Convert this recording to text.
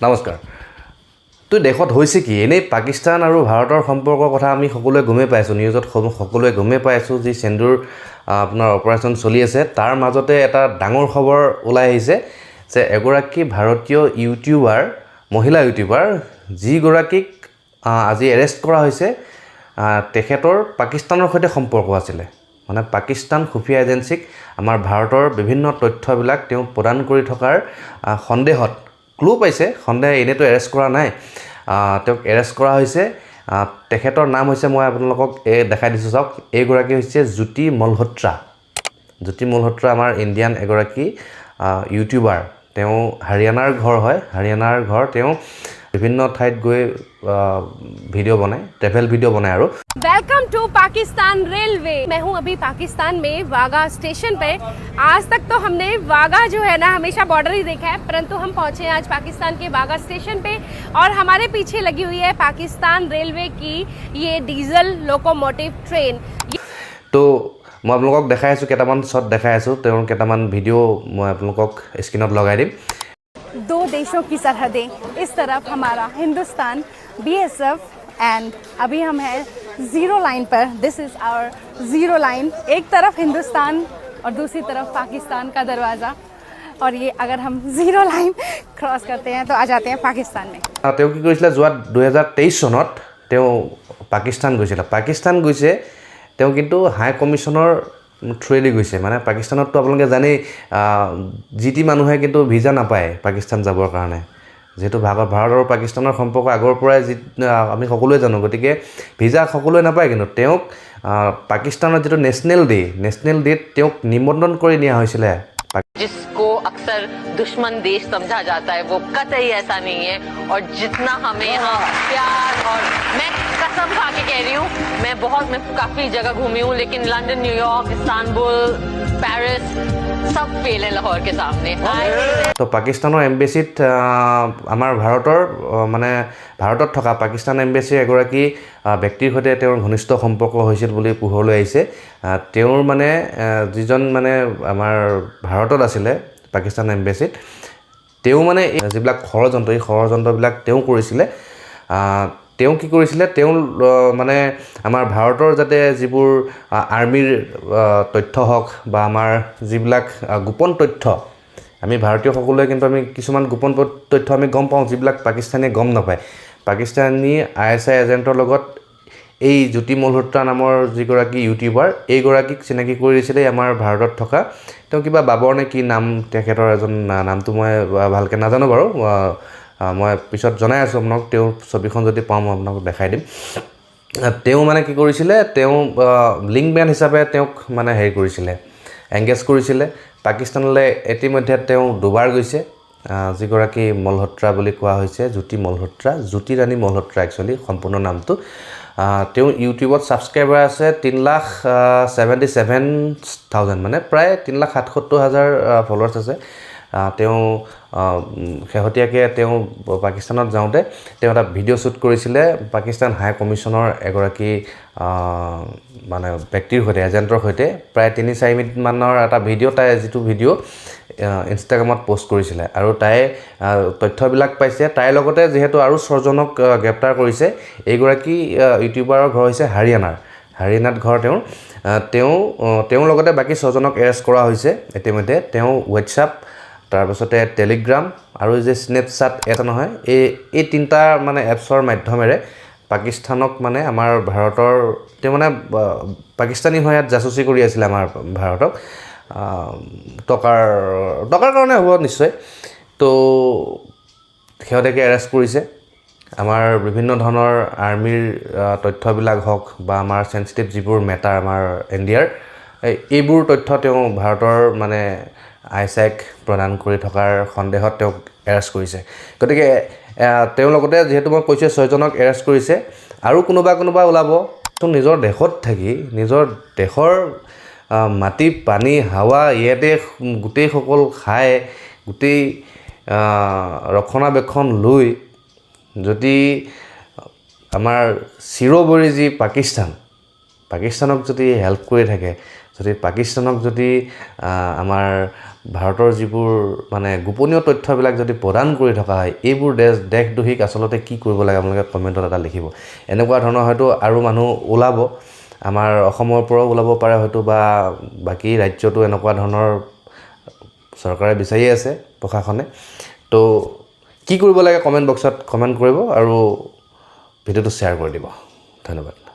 নমস্কাৰ তো দেশত হৈছে কি এনেই পাকিস্তান আৰু ভাৰতৰ সম্পৰ্কৰ কথা আমি সকলোৱে গমেই পাইছোঁ নিউজত সকলোৱে গমেই পাইছোঁ যি সেন্দুৰ আপোনাৰ অপাৰেশ্যন চলি আছে তাৰ মাজতে এটা ডাঙৰ খবৰ ওলাই আহিছে যে এগৰাকী ভাৰতীয় ইউটিউবাৰ মহিলা ইউটিউবাৰ যিগৰাকীক আজি এৰেষ্ট কৰা হৈছে তেখেতৰ পাকিস্তানৰ সৈতে সম্পৰ্ক আছিলে মানে পাকিস্তান খুফিয়া এজেন্সিক আমাৰ ভাৰতৰ বিভিন্ন তথ্যবিলাক তেওঁ প্ৰদান কৰি থকাৰ সন্দেহত ক্লু পাইছে সন্দেহ এনেতো এৰেষ্ট কৰা নাই তেওঁক এৰেষ্ট কৰা হৈছে তেখেতৰ নাম হৈছে মই আপোনালোকক দেখাই দিছোঁ চাওক এইগৰাকী হৈছে জ্যোতি মলহোত্ৰা আমাৰ ইণ্ডিয়ান এগৰাকী ইউটিউবাৰ তেওঁ হাৰিয়ানাৰ ঘৰ হয় হাৰিয়ানাৰ ঘৰ তেওঁ বিভিন্ন ঠাইত গৈ ভিডিঅ' বনায় ট্ৰেভেল ভিডিঅ' বনায় আৰু वेलकम टू पाकिस्तान रेलवे। मैं हूं अभी पाकिस्तान में वाघा स्टेशन पे। आज तक तो हमने वाघा जो है ना हमेशा बॉर्डर ही देखा है, परंतु हम पहुंचे हैं आज पाकिस्तान के वाघा स्टेशन पे और हमारे पीछे लगी हुई है पाकिस्तान रेलवे की ये डीजल लोकोमोटिव ट्रेन। तो मैं आपलोगक देखाई आছোঁ কেইটামান শ্বট দেখাই আছোঁ তেওঁৰ কেইটামান ভিডিঅ' মই আপোনালোকক স্ক্ৰীনত লগাই দিম। दो देशों की सरहदें, इस तरफ हमारा हिंदुस्तान BSF एंड अभी हम हैं ज़ीरो लाइन पर। This is our zero line. एक तरफ हिंदुस्तान और दूसरी तरफ पाकिस्तान का दरवाज़ा और ये अगर हम ज़ीरो लाइन क्रॉस करते हैं तो आ जाते हैं पाकिस्तान में। তেওঁ কি কৰিছিলে যোৱা 2023 চনত তেওঁ পাকিস্তান গৈছিলে পাকিস্তান গৈছে তেওঁ কিন্তু হাই কমিশ্যনৰ থ্ৰুৱেদি গৈছে মানে পাকিস্তানততো আপোনালোকে জানেই জিটি মানুহে কিন্তু ভিজা নাপায় পাকিস্তান যাবৰ কাৰণে যেহেতু ভাৰত আৰু পাকিস্তানৰ সম্পৰ্ক আগৰ পৰাই আমি সকলোৱে জানো গতিকে ভিজা সকলোৱে নাপায় কিন্তু তেওঁক পাকিস্তানৰ যিটো নেশ্যনেল ডেত তেওঁক নিমন্ত্ৰণ কৰি নিয়া হৈছিলে जिसको अक्सर दुश्मन देश समझा जाता है वो कतई ऐसा नहीं है और जितना हमें यहाँ प्यार और मैं कसम खा के कह रही हूँ मैं काफ़ी जगह घूमी हूँ लेकिन लंदन न्यूयॉर्क इस्तानबुल पेरिस सब फेल है लाहौर के सामने। तो পাকিস্তানৰ এম্বেচিত আমাৰ ভাৰতৰ মানে ভাৰতত থকা পাকিস্তান এম্বেচিৰ এগৰাকী ব্যক্তিৰ সৈতে তেওঁৰ ঘনিষ্ঠ সম্পৰ্ক হৈছিল বুলি পোহৰলৈ আহিছে তেওঁৰ মানে যিজন মানে আমাৰ ভাৰতত আছিলে পাকিস্তান এম্বেচিত তেওঁ মানে যিবিলাক ষড়যন্ত্ৰবিলাক তেওঁ কৰিছিলে তেওঁ কি কৰিছিলে তেওঁ মানে আমাৰ ভাৰতৰ যাতে যিবোৰ আৰ্মিৰ তথ্য হওক বা আমাৰ যিবিলাক গোপন তথ্য আমি ভাৰতীয় সকলোৱে কিন্তু আমি কিছুমান গোপন তথ্য আমি গম পাওঁ যিবিলাক পাকিস্তানীয়ে গম নাপায় পাকিস্তানী ISI এজেণ্টৰ লগত এই জ্যোতি মলহোত্ৰা নামৰ যিগৰাকী ইউটিউবাৰ এইগৰাকীক চিনাকি কৰি দিছিলে আমাৰ ভাৰতত থকা তেওঁ কিবা বাবৰ নে কি নাম তেখেতৰ এজন নামটো মই ভালকৈ নাজানো বাৰু মই পিছত জনাই আছোঁ আপোনাক তেওঁৰ ছবিখন যদি পাওঁ মই আপোনাক দেখাই দিম তেওঁ মানে কি কৰিছিলে তেওঁ লিংক মেন হিচাপে তেওঁক মানে হেৰি কৰিছিলে এংগেজ কৰিছিলে পাকিস্তানলৈ ইতিমধ্যে তেওঁ দুবাৰ গৈছে যিগৰাকী মলহোত্ৰা বুলি কোৱা হৈছে জ্যোতি ৰাণী মলহোত্ৰা একচুৱেলি সম্পূৰ্ণ নামটো তেওঁ ইউটিউবত ছাবস্ক্ৰাইবাৰ আছে 3,77,000 মানে প্ৰায় 3,77,000 ফলোৱাৰ্ছ আছে তেওঁ শেহতীয়াকৈ তেওঁ পাকিস্তানত যাওঁতে তেওঁ এটা ভিডিঅ' শ্বুট কৰিছিলে পাকিস্তান হাই কমিশ্যনৰ এগৰাকী মানে ব্যক্তিৰ সৈতে এজেণ্টৰ সৈতে প্ৰায় 3-4 মিনিটমানৰ এটা ভিডিঅ' তাই যিটো ভিডিঅ' ইনষ্টাগ্ৰামত পোষ্ট কৰিছিলে আৰু তাই তথ্যবিলাক পাইছে তাইৰ লগতে যিহেতু আৰু 6জনক গ্ৰেপ্তাৰ কৰিছে এইগৰাকী ইউটিউবাৰৰ ঘৰ হৈছে হাৰিয়ানাত ঘৰ তেওঁৰ লগতে বাকী 6জনক এৰেষ্ট কৰা হৈছে ইতিমধ্যে তেওঁ হোৱাটছআপ তাৰপিছতে টেলিগ্ৰাম আৰু যে স্নেপচাট এটা নহয় এই তিনিটা মানে এপছৰ মাধ্যমেৰে পাকিস্তানক মানে আমাৰ ভাৰতৰ তেওঁ মানে পাকিস্তানী হৈ ইয়াত জাচুচি কৰি আছিলে আমাৰ ভাৰতক টকাৰ কাৰণে হ'ব নিশ্চয় তো সিহঁতেকে এৰেষ্ট কৰিছে আমাৰ বিভিন্ন ধৰণৰ আৰ্মিৰ তথ্যবিলাক হওক বা আমাৰ চেনচিটিভ যিবোৰ মেটাৰ আমাৰ ইণ্ডিয়াৰ এইবোৰ তথ্য তেওঁ ভাৰতৰ মানে ISIক প্ৰদান কৰি থকাৰ সন্দেহত তেওঁক এৰেষ্ট কৰিছে গতিকে তেওঁৰ লগতে যিহেতু মই কৈছোঁ 6জনক এৰেষ্ট কৰিছে আৰু কোনোবা ওলাব তো নিজৰ দেশত থাকি নিজৰ দেশৰ মাটি পানী হাৱা ইয়াতে গোটেই সকল খাই গোটেই ৰক্ষণাবেক্ষণ লৈ যদি আমাৰ চিৰবৰি যি পাকিস্তানক যদি হেল্প কৰি থাকে যদি পাকিস্তানক যদি আমাৰ ভাৰতৰ যিবোৰ মানে গোপনীয় তথ্যবিলাক যদি প্ৰদান কৰি থকা হয় এইবোৰ দেশদ্ৰোহীক আচলতে কি কৰিব লাগে আপোনালোকে কমেণ্টত এটা লিখিব এনেকুৱা ধৰণৰ হয়তো আৰু মানুহ ওলাব আমাৰ অসমৰ পৰাও ওলাব পাৰে হয়তো বা বাকী ৰাজ্যতো এনেকুৱা ধৰণৰ চৰকাৰে বিচাৰি আছে প্ৰশাসনে তো কি কৰিব লাগে কমেণ্ট বক্সত কমেণ্ট কৰিব আৰু ভিডিঅ'টো শ্বেয়াৰ কৰি দিব ধন্যবাদ